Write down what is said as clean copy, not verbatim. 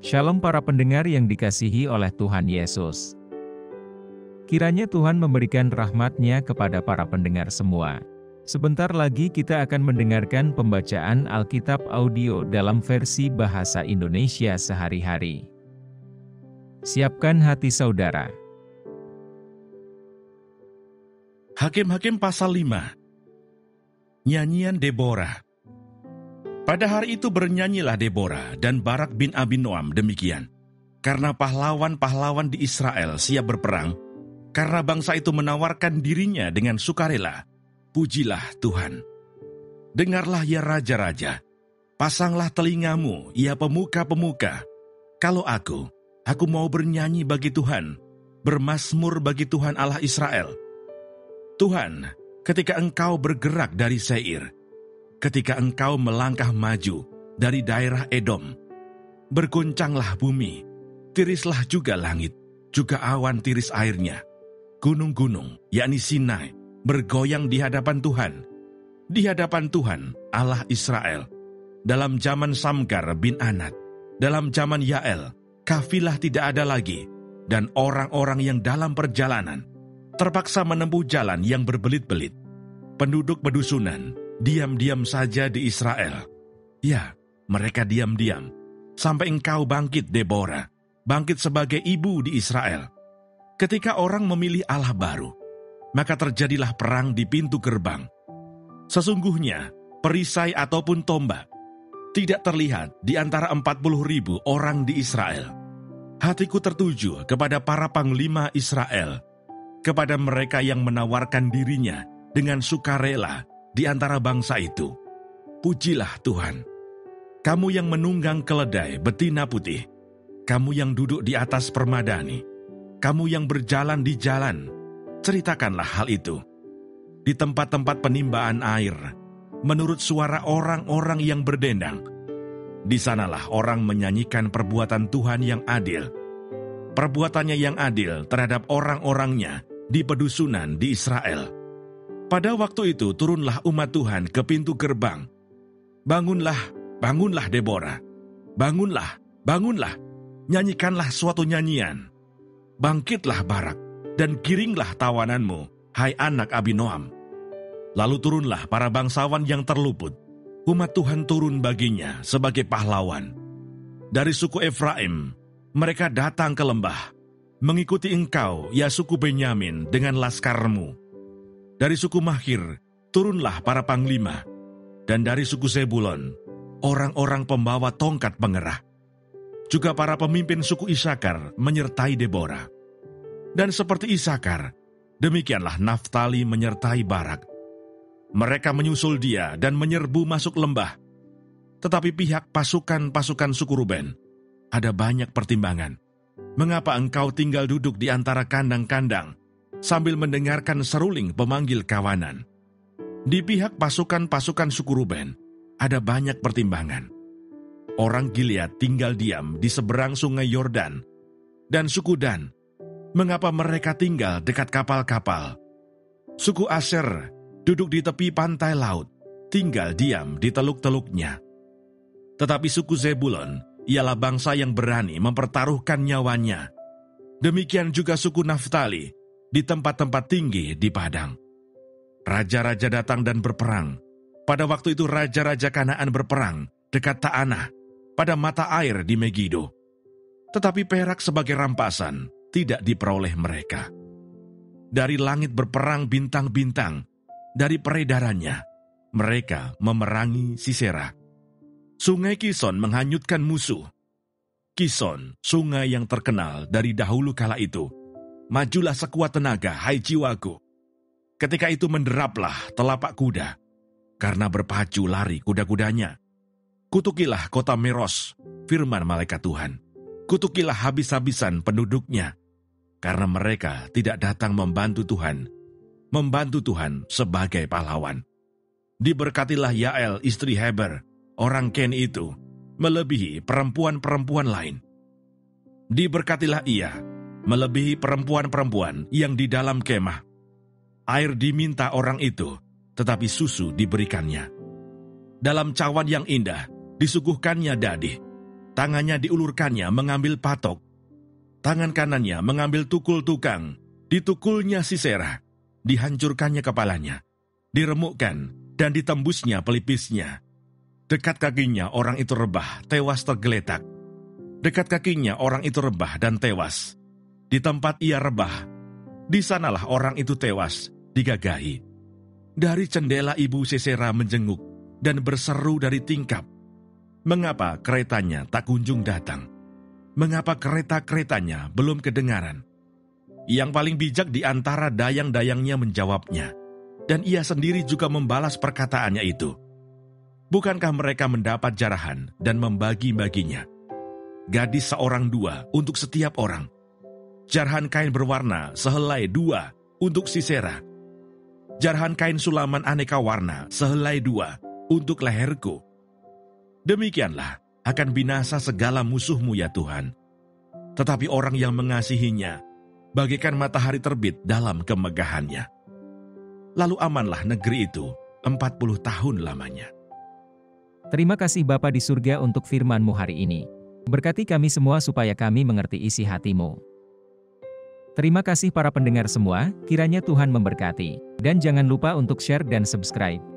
Shalom para pendengar yang dikasihi oleh Tuhan Yesus. Kiranya Tuhan memberikan rahmat-Nya kepada para pendengar semua. Sebentar lagi kita akan mendengarkan pembacaan Alkitab audio dalam versi bahasa Indonesia sehari-hari. Siapkan hati saudara. Hakim-Hakim pasal 5. Nyanyian Deborah. Pada hari itu bernyanyilah Deborah dan Barak bin Abinoam demikian. Karena pahlawan-pahlawan di Israel siap berperang, karena bangsa itu menawarkan dirinya dengan sukarela. Pujilah Tuhan. Dengarlah ya raja-raja, pasanglah telingamu ya pemuka-pemuka. Kalau aku mau bernyanyi bagi Tuhan, bermazmur bagi Tuhan Allah Israel. Tuhan, ketika Engkau bergerak dari Seir, ketika Engkau melangkah maju dari daerah Edom, berguncanglah bumi, tirislah juga langit, juga awan tiris airnya. Gunung-gunung, yakni Sinai, bergoyang di hadapan Tuhan Allah Israel. Dalam zaman Samgar bin Anat, dalam zaman Yael, kafilah tidak ada lagi, dan orang-orang yang dalam perjalanan terpaksa menempuh jalan yang berbelit-belit. Penduduk pedusunan diam-diam saja di Israel. Ya, mereka diam-diam, sampai Engkau bangkit Deborah, bangkit sebagai ibu di Israel. Ketika orang memilih Allah baru, maka terjadilah perang di pintu gerbang. Sesungguhnya, perisai ataupun tombak tidak terlihat di antara 40.000 orang di Israel. Hatiku tertuju kepada para panglima Israel, kepada mereka yang menawarkan dirinya dengan sukarela di antara bangsa itu. Pujilah Tuhan. Kamu yang menunggang keledai betina putih, kamu yang duduk di atas permadani, kamu yang berjalan di jalan, ceritakanlah hal itu. Di tempat-tempat penimbaan air, menurut suara orang-orang yang berdendang, di sanalah orang menyanyikan perbuatan Tuhan yang adil. Perbuatannya yang adil terhadap orang-orangnya di pedusunan di Israel. Pada waktu itu turunlah umat Tuhan ke pintu gerbang. Bangunlah, bangunlah Deborah. Bangunlah, bangunlah. Nyanyikanlah suatu nyanyian. Bangkitlah Barak, dan giringlah tawananmu, hai anak Abinoam. Lalu turunlah para bangsawan yang terluput. Umat Tuhan turun baginya sebagai pahlawan. Dari suku Efraim, mereka datang ke lembah, mengikuti engkau, ya suku Benyamin, dengan laskarmu. Dari suku Mahir, turunlah para panglima. Dan dari suku Zebulon, orang-orang pembawa tongkat pengerah. Juga para pemimpin suku Isakar menyertai Deborah. Dan seperti Isakar, demikianlah Naftali menyertai Barak. Mereka menyusul dia dan menyerbu masuk lembah. Tetapi pihak pasukan-pasukan suku Ruben, ada banyak pertimbangan. Mengapa engkau tinggal duduk di antara kandang-kandang, sambil mendengarkan seruling pemanggil kawanan? Di pihak pasukan-pasukan suku Ruben, ada banyak pertimbangan. Orang Gilead tinggal diam di seberang sungai Yordan, dan suku Dan, mengapa mereka tinggal dekat kapal-kapal? Suku Aser duduk di tepi pantai laut, tinggal diam di teluk-teluknya. Tetapi suku Zebulon ialah bangsa yang berani mempertaruhkan nyawanya. Demikian juga suku Naftali di tempat-tempat tinggi di padang. Raja-raja datang dan berperang. Pada waktu itu raja-raja Kanaan berperang dekat Ta'anah, pada mata air di Megido. Tetapi perak sebagai rampasan tidak diperoleh mereka. Dari langit berperang bintang-bintang, dari peredarannya mereka memerangi Sisera. Sungai Kison menghanyutkan musuh. Kison, sungai yang terkenal dari dahulu kala itu. Majulah sekuat tenaga, hai jiwaku. Ketika itu menderaplah telapak kuda, karena berpacu lari kuda-kudanya. Kutukilah kota Meros, firman malaikat Tuhan. Kutukilah habis-habisan penduduknya, karena mereka tidak datang membantu Tuhan sebagai pahlawan. Diberkatilah Yael istri Heber, orang Ken itu, melebihi perempuan-perempuan lain. Diberkatilah ia, melebihi perempuan-perempuan yang di dalam kemah. Air diminta orang itu, tetapi susu diberikannya. Dalam cawan yang indah, disuguhkannya dadih. Tangannya diulurkannya mengambil patok. Tangan kanannya mengambil tukul tukang. Ditukulnya Sisera. Dihancurkannya kepalanya. Diremukkan dan ditembusnya pelipisnya. Dekat kakinya orang itu rebah, tewas tergeletak. Dekat kakinya orang itu rebah dan tewas. Di tempat ia rebah, di sanalah orang itu tewas, digagahi. Dari jendela ibu Sisera menjenguk dan berseru dari tingkap. Mengapa keretanya tak kunjung datang? Mengapa kereta-keretanya belum kedengaran? Yang paling bijak di antara dayang-dayangnya menjawabnya, dan ia sendiri juga membalas perkataannya itu. Bukankah mereka mendapat jarahan dan membagi-baginya? Gadis seorang dua untuk setiap orang. Jarahan kain berwarna sehelai dua untuk Sisera. Jarahan kain sulaman aneka warna sehelai dua untuk leherku. Demikianlah akan binasa segala musuhmu ya Tuhan. Tetapi orang yang mengasihinya bagaikan matahari terbit dalam kemegahannya. Lalu amanlah negeri itu 40 tahun lamanya. Terima kasih Bapa di surga untuk firman-Mu hari ini. Berkati kami semua supaya kami mengerti isi hati-Mu. Terima kasih para pendengar semua, kiranya Tuhan memberkati. Dan jangan lupa untuk share dan subscribe.